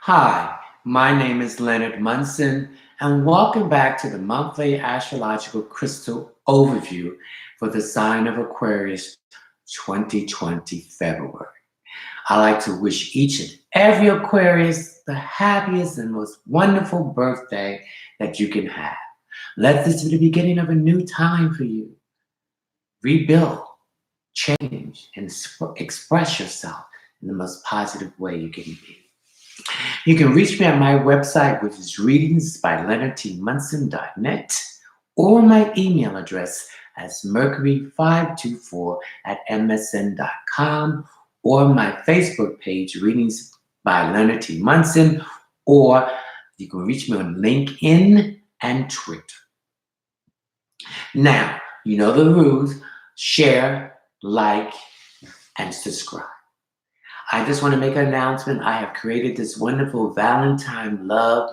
Hi, my name is Leonard Munson, and welcome back to the monthly astrological crystal overview for the sign of Aquarius 2020 February. I like to wish each and every Aquarius the happiest and most wonderful birthday that you can have. Let this be the beginning of a new time for you. Rebuild, change, and express yourself in the most positive way you can be. You can reach me at my website, which is readingsbyleonardtmunson.net, or my email address as mercury524@msn.com, or my Facebook page, Readings by Leonard T. Munson, or you can reach me on LinkedIn and Twitter. Now, you know the rules. Share, like, and subscribe. I just want to make an announcement. I have created this wonderful Valentine love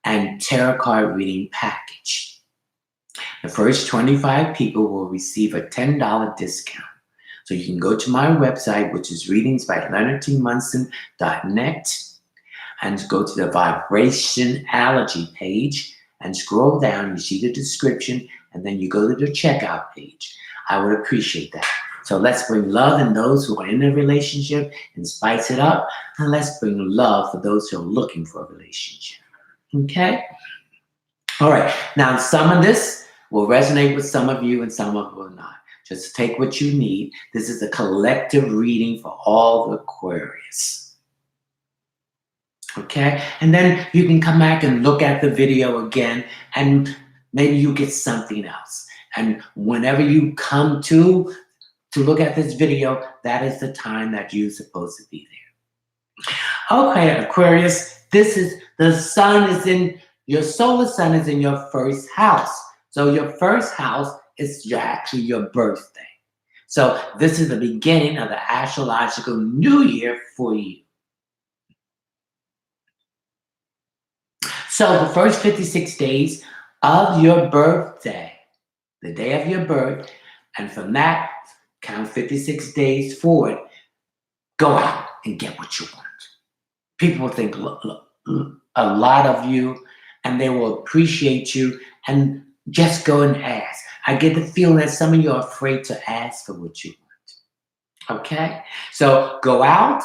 and tarot card reading package. The first 25 people will receive a $10 discount. So you can go to my website, which is readingsbyleonardtmunson.net, and go to the vibrationology page and scroll down. You see the description, and then you go to the checkout page. I would appreciate that. So let's bring love in those who are in a relationship and spice it up. And let's bring love for those who are looking for a relationship. Okay? All right. Now, some of this will resonate with some of you and some of it will not. Just take what you need. This is a collective reading for all the Aquarius. Okay? And then you can come back and look at the video again, and maybe you get something else. And whenever you come to look at this video, that is the time that you're supposed to be there. Okay, Aquarius, this is the sun is in your solar sun is in your first house. So your first house is actually your birthday. So this is the beginning of the astrological new year for you. So the first 56 days of your birthday, the day of your birth, and from that, count 56 days forward, go out and get what you want. People will think a lot of you, and they will appreciate you, and just go and ask. I get the feeling that some of you are afraid to ask for what you want. Okay? So go out,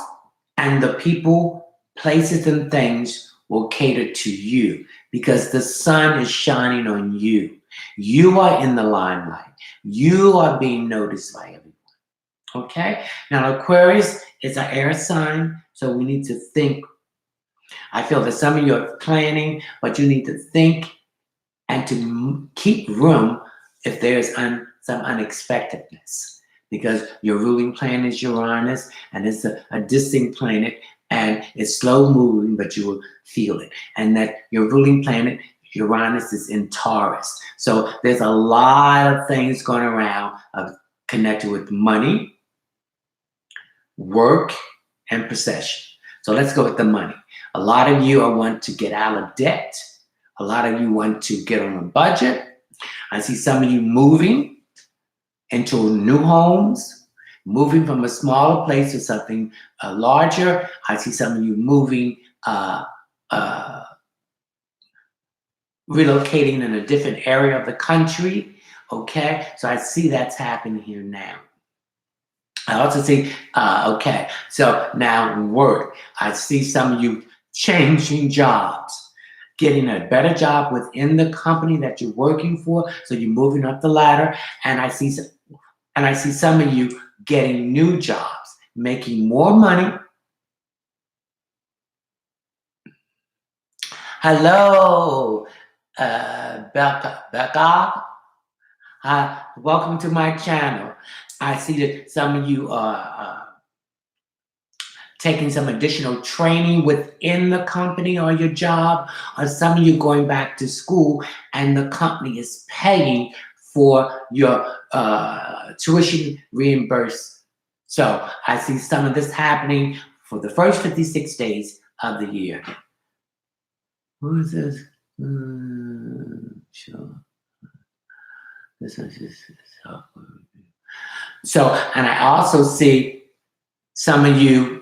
and the people, places, and things will cater to you because the sun is shining on you. You are in the limelight. You are being noticed by everyone. Okay? Now, Aquarius is an air sign, so we need to think. I feel that some of you are planning, but you need to think and to keep room if there's some unexpectedness. Because your ruling planet is Uranus, and it's a distant planet, and it's slow moving, but you will feel it. And that your ruling planet, Uranus, is in Taurus. So there's a lot of things going around connected with money, work, and possession. So let's go with the money. A lot of you want to get out of debt. A lot of you want to get on a budget. I see some of you moving into new homes, moving from a smaller place to something larger. I see some of you moving, relocating in a different area of the country. Okay, so I see that's happening here now. I also see, okay, so now work. I see some of you changing jobs, getting a better job within the company that you're working for. So you're moving up the ladder, and I see some of you getting new jobs, making more money. Hello, Becca. Welcome to my channel. I see that some of you are taking some additional training within the company or your job, or some of you going back to school and the company is paying for your tuition reimbursed. So I see some of this happening for the first 56 days of the year. Who is this? Sure. This is just so, and I also see some of you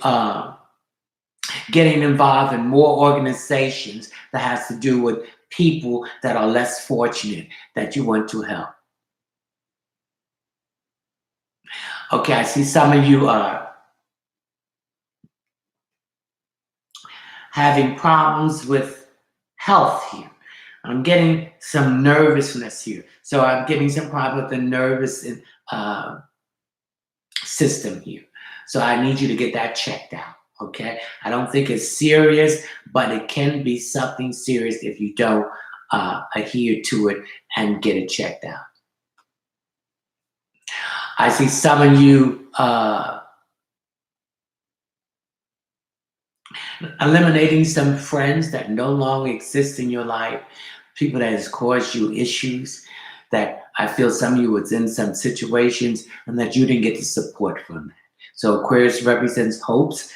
getting involved in more organizations that has to do with people that are less fortunate that you want to help. Okay, I see some of you are having problems with health here. I'm getting some nervousness here. So I'm getting some problem with the nervous system here. So I need you to get that checked out. Okay, I don't think it's serious, but it can be something serious if you don't adhere to it and get it checked out. I see some of you eliminating some friends that no longer exist in your life, people that has caused you issues, that I feel some of you was in some situations and that you didn't get the support from that. So Aquarius represents hopes,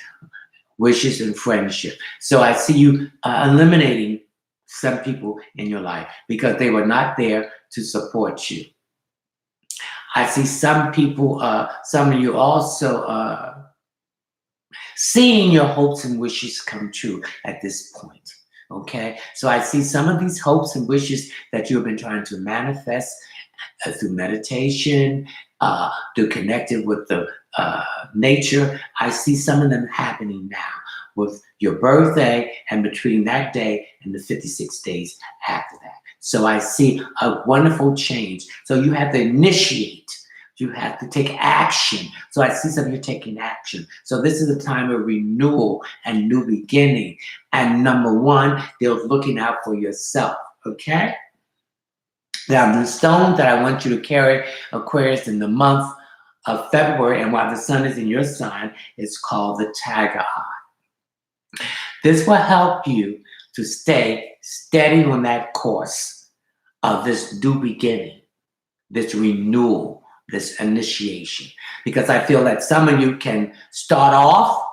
wishes, and friendship. So I see you eliminating some people in your life because they were not there to support you. I see some people, some of you also seeing your hopes and wishes come true at this point. Okay, so I see some of these hopes and wishes that you have been trying to manifest through meditation, through connected with the nature. I see some of them happening now with your birthday and between that day and the 56 days after that. So I see a wonderful change. So you have to initiate. You have to take action. So I see some of you taking action. So this is a time of renewal and new beginning. And number one, they're looking out for yourself. Okay? Now, the stone that I want you to carry, Aquarius, in the month of February, and while the sun is in your sign, is called the Tiger Eye. This will help you to stay steady on that course of this new beginning, this renewal, this initiation. Because I feel that some of you can start off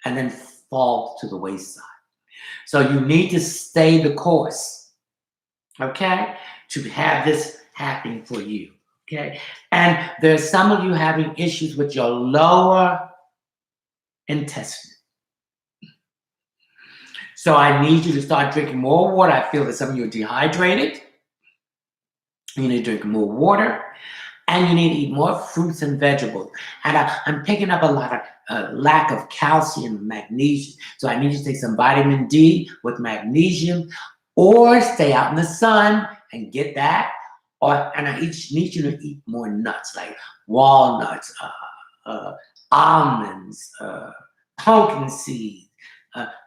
and then fall to the wayside. So you need to stay the course, okay, to have this happen for you, okay? And there's some of you having issues with your lower intestine. So I need you to start drinking more water. I feel that some of you are dehydrated. You need to drink more water. And you need to eat more fruits and vegetables. And I'm picking up a lot of lack of calcium and magnesium. So I need you to take some vitamin D with magnesium, or stay out in the sun and get that. And I need you to eat more nuts, like walnuts, almonds, pumpkin seeds,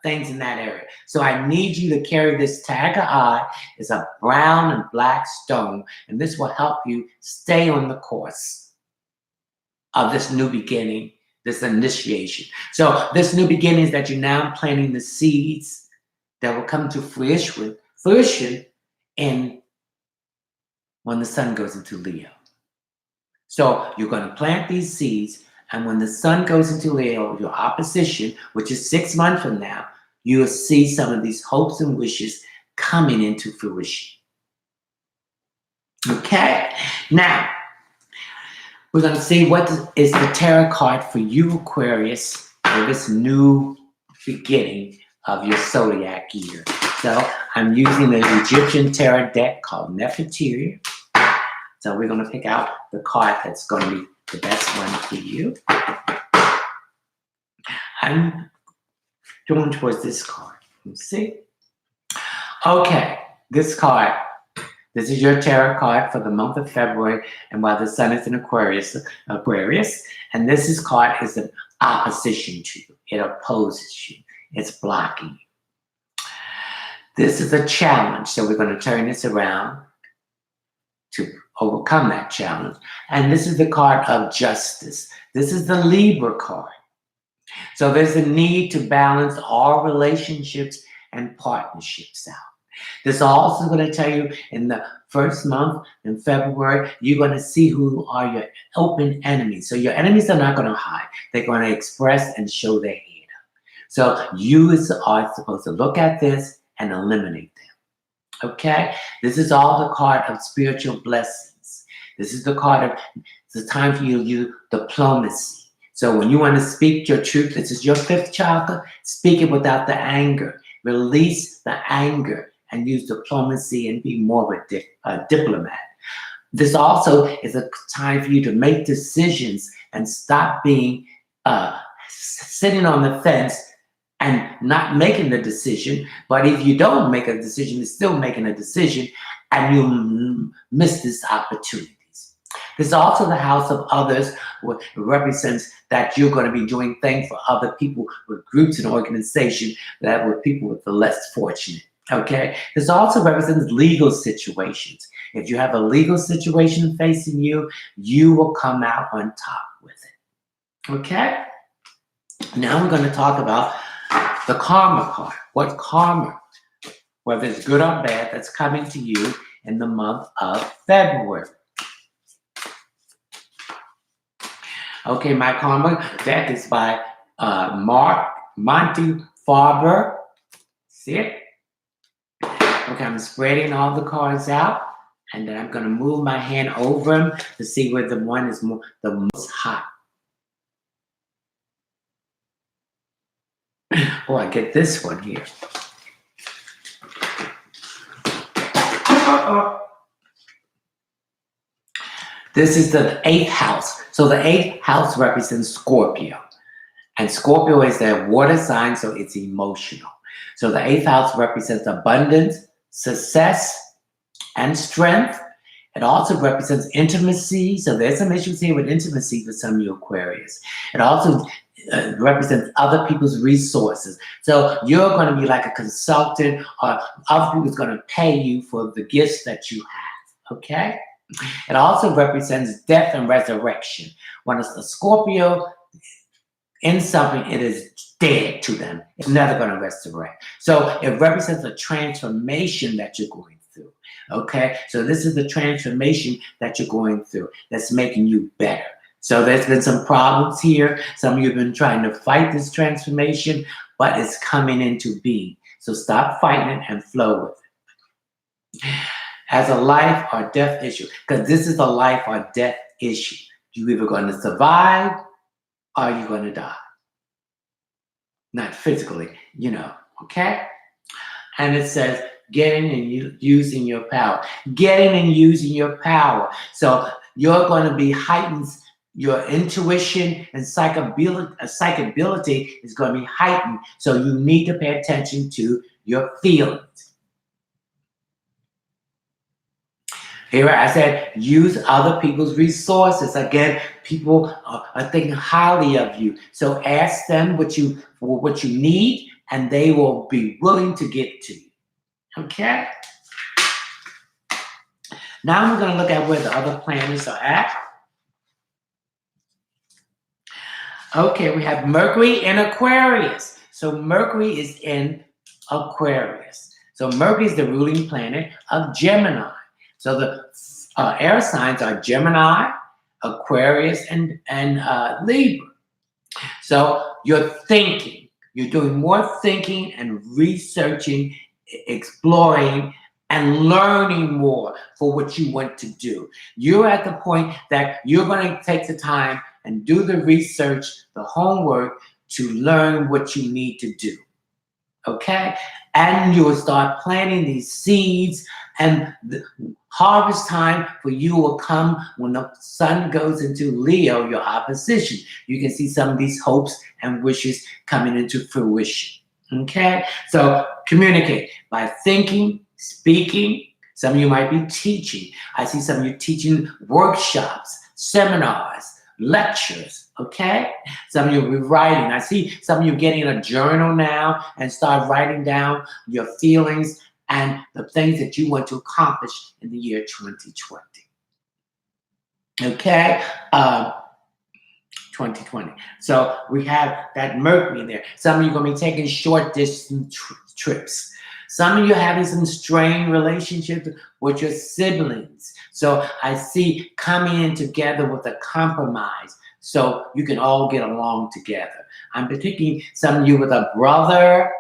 things in that area. So I need you to carry this Tiger Eye. It's a brown and black stone, and this will help you stay on the course of this new beginning, this initiation. So this new beginning is that you're now planting the seeds that will come to fruition in when the sun goes into Leo. So you're going to plant these seeds, and when the sun goes into Leo, your opposition, which is 6 months from now, you'll see some of these hopes and wishes coming into fruition. Okay? Now, we're going to see what is the tarot card for you, Aquarius, for this new beginning of your zodiac year. So I'm using the Egyptian tarot deck called Nefertiti. So we're going to pick out the card that's going to be the best one for you. I'm going towards this card. Let's see. Okay, this card. This is your tarot card for the month of February, and while the sun is in Aquarius, and this card is an opposition to you. It opposes you. It's blocking you. This is a challenge, so we're going to turn this around to overcome that challenge. And this is the card of justice. This is the Libra card. So there's a need to balance all relationships and partnerships out. This is also going to tell you in the first month, in February, you're going to see who are your open enemies. So your enemies are not going to hide. They're going to express and show their head up. So you are supposed to look at this and eliminate them. Okay? This is all the card of spiritual blessings. This is the card of, it's the time for you to use diplomacy. So when you want to speak your truth, this is your fifth chakra, speak it without the anger. Release the anger and use diplomacy and be more of a diplomat. This also is a time for you to make decisions and stop being sitting on the fence and not making the decision. But if you don't make a decision, you're still making a decision, and you miss this opportunities. This is also the house of others, which represents that you're going to be doing things for other people with groups and organizations that were people with the less fortunate. Okay? This also represents legal situations. If you have a legal situation facing you, you will come out on top with it. Okay? Now we're going to talk about the karma card. What karma, whether it's good or bad, that's coming to you in the month of February. Okay, my karma deck is by Monty Farber. See it? Okay, I'm spreading all the cards out, and then I'm going to move my hand over them to see where the one is the most hot. Oh, I get this one here. This is the 8th house. So the 8th house represents Scorpio. And Scorpio is their water sign, so it's emotional. So the 8th house represents abundance, success, and strength. It also represents intimacy. So there's some issues here with intimacy for some of you Aquarius. It also represents other people's resources. So you're going to be like a consultant, or other people's going to pay you for the gifts that you have. Okay? It also represents death and resurrection. When it's a Scorpio in something, it is dead to them. It's never going to resurrect. So it represents a transformation that you're going through. Okay? So this is the transformation that you're going through that's making you better. So there's been some problems here. Some of you have been trying to fight this transformation, but it's coming into being. So stop fighting it and flow with it. As a life or death issue, because this is a life or death issue. You're either going to survive or you're going to die. Not physically, okay? And it says, getting and using your power. Getting and using your power. So you're going to be heightened. Your intuition and psychability is going to be heightened. So you need to pay attention to your feelings. Here I said, use other people's resources. Again, people are thinking highly of you. So ask them what you need, and they will be willing to get to you. Okay? Now we're going to look at where the other planets are at. Okay, we have Mercury in Aquarius. So Mercury is in Aquarius. So Mercury is the ruling planet of Gemini. So the air signs are Gemini, Aquarius, and Libra. So you're thinking. You're doing more thinking and researching, exploring, and learning more for what you want to do. You're at the point that you're going to take the time and do the research, the homework, to learn what you need to do. Okay? And you will start planting these seeds, and the harvest time for you will come when the sun goes into Leo, your opposition. You can see some of these hopes and wishes coming into fruition. Okay? So communicate by thinking, speaking. Some of you might be teaching. I see some of you teaching workshops, seminars, lectures. Okay? Some of you will be writing. I see some of you getting a journal now and start writing down your feelings and the things that you want to accomplish in the year 2020. Okay? 2020. So we have that Mercury there. Some of you are going to be taking short distance trips. Some of you are having some strained relationships with your siblings. So I see coming in together with a compromise so you can all get along together. I'm picking some of you with a brother,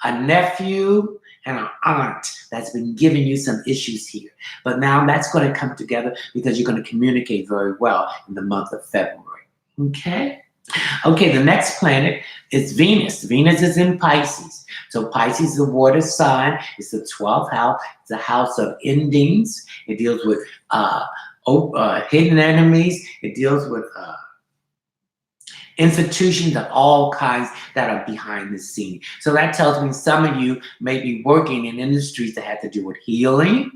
a nephew, and an aunt that's been giving you some issues here. But now that's going to come together because you're going to communicate very well in the month of February. Okay? Okay, the next planet is Venus. Venus is in Pisces. So Pisces is a water sign. It's the 12th house. It's a house of endings. It deals with hidden enemies. It deals with institutions of all kinds that are behind the scene. So that tells me some of you may be working in industries that have to do with healing,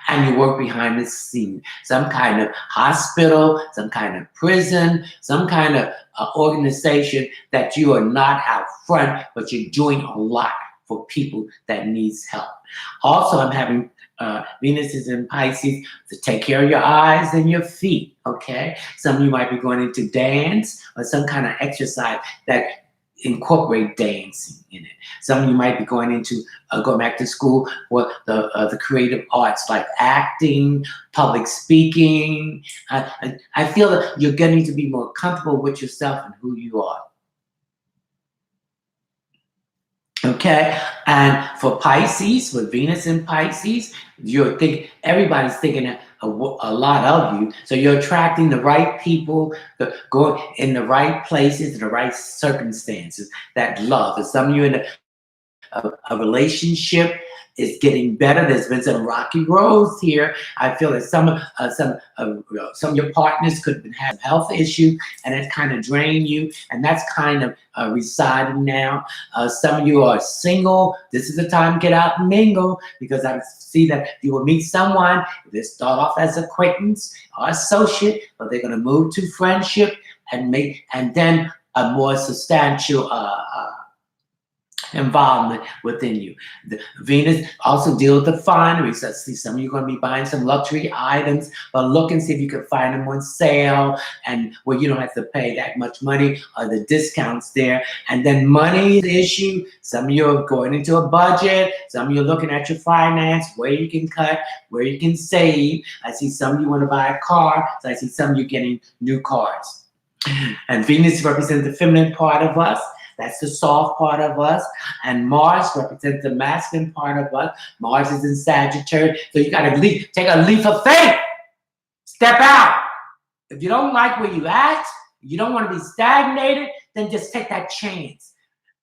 and you work behind the scene. Some kind of hospital, some kind of prison, some kind of organization that you are not out front, but you're doing a lot for people that needs help. Also, I'm having Venus is in Pisces to take care of your eyes and your feet, okay? Some of you might be going into dance or some kind of exercise that incorporate dancing in it. Some of you might be going into going back to school for the creative arts like acting, public speaking. I feel that you're getting to be more comfortable with yourself and who you are. Okay, and for Pisces, with Venus in Pisces, everybody's thinking a lot of you, so you're attracting the right people, going in the right places, in the right circumstances. That love. And some of you in a relationship is getting better. There's been some rocky roads here. I feel that some of your partners could have health issues, and it's kind of drained you, and that's kind of residing now. Some of you are single. This is the time to get out and mingle, because I see that you will meet someone. They start off as acquaintance or associate, but they're going to move to friendship and then a more substantial involvement within you. The Venus also deals with the finery. So see, some of you are going to be buying some luxury items, but look and see if you can find them on sale, and where you don't have to pay that much money, or the discounts there. And then money is the issue. Some of you are going into a budget. Some of you are looking at your finance, where you can cut, where you can save. I see some of you want to buy a car, so I see some of you getting new cars. And Venus represents the feminine part of us. That's the soft part of us. And Mars represents the masculine part of us. Mars is in Sagittarius. So you got to take a leap of faith. Step out. If you don't like where you at, you don't want to be stagnated, then just take that chance.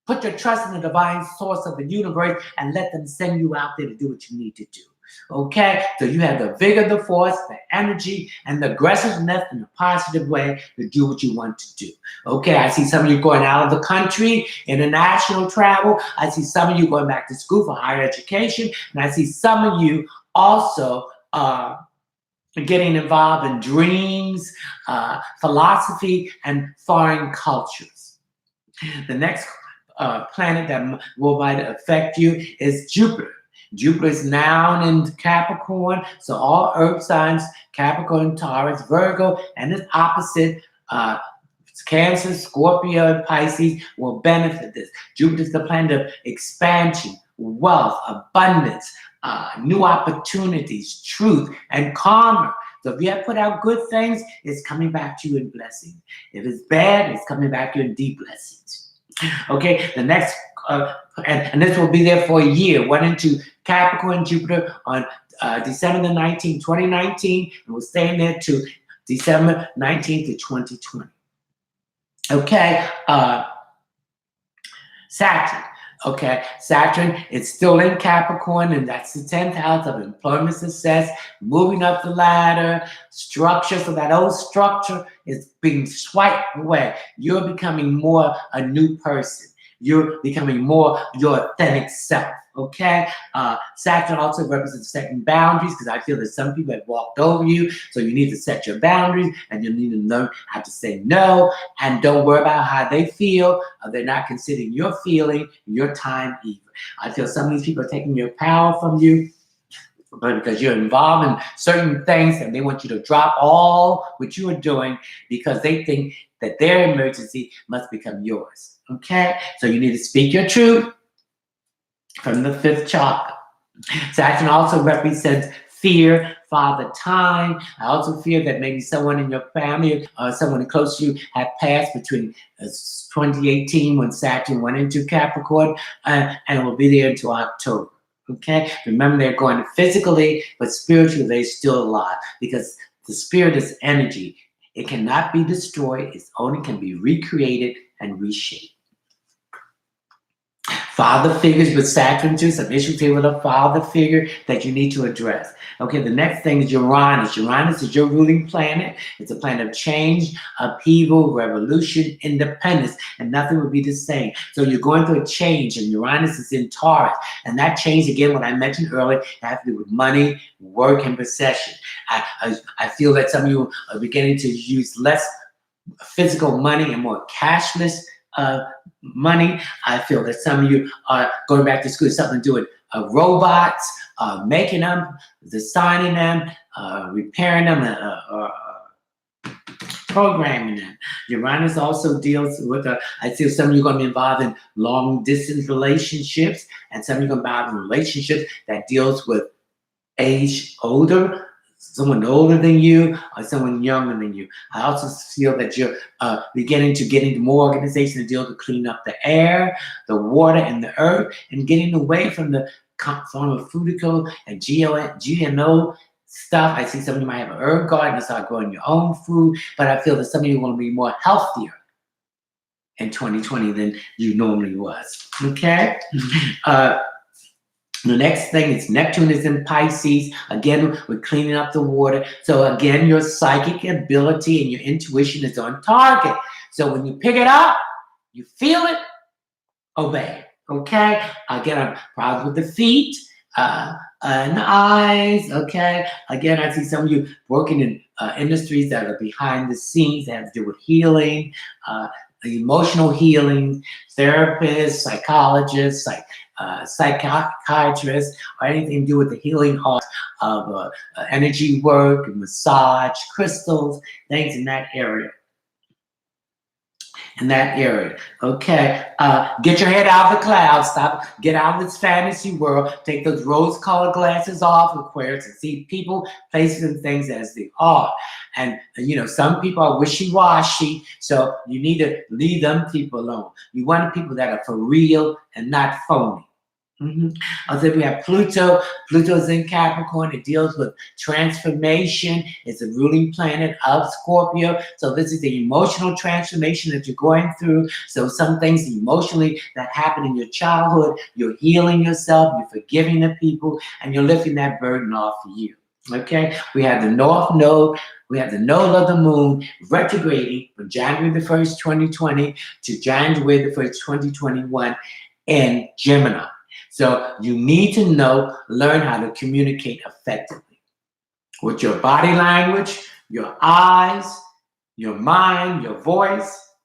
Put your trust in the divine source of the universe and let them send you out there to do what you need to do. Okay, so you have the vigor, the force, the energy, and the aggressiveness in a positive way to do what you want to do. Okay, I see some of you going out of the country, international travel. I see some of you going back to school for higher education. And I see some of you also getting involved in dreams, philosophy, and foreign cultures. The next planet that might affect you is Jupiter. Jupiter is now in Capricorn, so all earth signs, Capricorn, Taurus, Virgo, and its opposite, Cancer, Scorpio, and Pisces will benefit this. Jupiter is the planet of expansion, wealth, abundance, new opportunities, truth, and karma. So if you have put out good things, it's coming back to you in blessings. If it's bad, it's coming back to you in deep blessings. Okay, the next, and this will be there for a year. Went into Capricorn, Jupiter on December the 19th, 2019, and we're staying there to December 19th to 2020. Okay, Saturn. Okay, Saturn is still in Capricorn, and that's the 10th house of employment success, moving up the ladder, structure. So that old structure is being swiped away. You're becoming more a new person. You're becoming more your authentic self. Okay, Saturn also represents setting boundaries, because I feel that some people have walked over you, so you need to set your boundaries, and you need to learn how to say no, and don't worry about how they feel. They're not considering your feeling, your time either. I feel some of these people are taking your power from you, but because you're involved in certain things, and they want you to drop all what you are doing, because they think that their emergency must become yours. Okay, so you need to speak your truth from the 5th chakra. Saturn also represents fear, father time. I also fear that maybe someone in your family or someone close to you have passed between 2018, when Saturn went into Capricorn, and it will be there until October. Okay, remember, they're going physically, but spiritually they're still alive, because the spirit is energy. It cannot be destroyed. It only can be recreated and reshaped. Father figures with Saturn too, some issues here with a father figure that you need to address. Okay, the next thing is Uranus. Uranus is your ruling planet. It's a planet of change, upheaval, revolution, independence, and nothing will be the same. So you're going through a change, and Uranus is in Taurus. And that change, again, what I mentioned earlier, has to do with money, work, and possession. I feel that some of you are beginning to use less physical money and more cashless money. I feel that some of you are going back to school, something to do with robots, making them, designing them, repairing them, or programming them. Uranus also deals with, I feel some of you are going to be involved in long distance relationships, and some of you are going to be involved in relationships that deals with age older, someone older than you or someone younger than you. I also feel that you're beginning to get into more organization to deal to clean up the air, the water, and the earth, and getting away from the pharmaceutical and GMO stuff. I see some of you might have an herb garden and start growing your own food, but I feel that some of you will be more healthier in 2020 than you normally was. Okay? The next thing is Neptune is in Pisces. Again, we're cleaning up the water. So again, your psychic ability and your intuition is on target. So when you pick it up, you feel it, obey. Okay? Again, I'm proud with the feet and the eyes. Okay? Again, I see some of you working in industries that are behind the scenes that have to do with healing, emotional healing, therapists, psychologists, psychiatrists, or anything to do with the healing of energy work, massage, crystals, things in that area. Okay, get your head out of the clouds. Get out of this fantasy world. Take those rose-colored glasses off, Aquarius, and see people, places, and things as they are. And some people are wishy-washy, so you need to leave them people alone. You want people that are for real and not phony. Also, we have Pluto. Pluto's in Capricorn. It deals with transformation. It's a ruling planet of Scorpio. So this is the emotional transformation that you're going through. So some things emotionally that happen in your childhood, you're healing yourself, you're forgiving the people, and you're lifting that burden off of you. Okay? We have the North Node. We have the node of the moon retrograding from January the 1st, 2020 to January the 1st, 2021 in Gemini. So you need to learn how to communicate effectively with your body language, your eyes, your mind, your voice,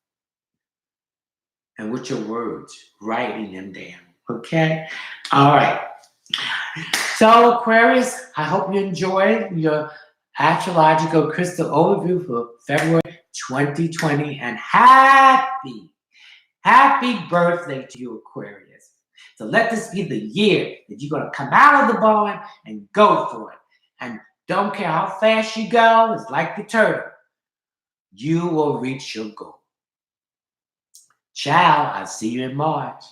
and with your words, writing them down. Okay? All right. So Aquarius, I hope you enjoyed your astrological crystal overview for February 2020, and happy birthday to you, Aquarius. So let this be the year that you're going to come out of the barn and go for it. And don't care how fast you go, it's like the turtle. You will reach your goal. Ciao, I'll see you in March.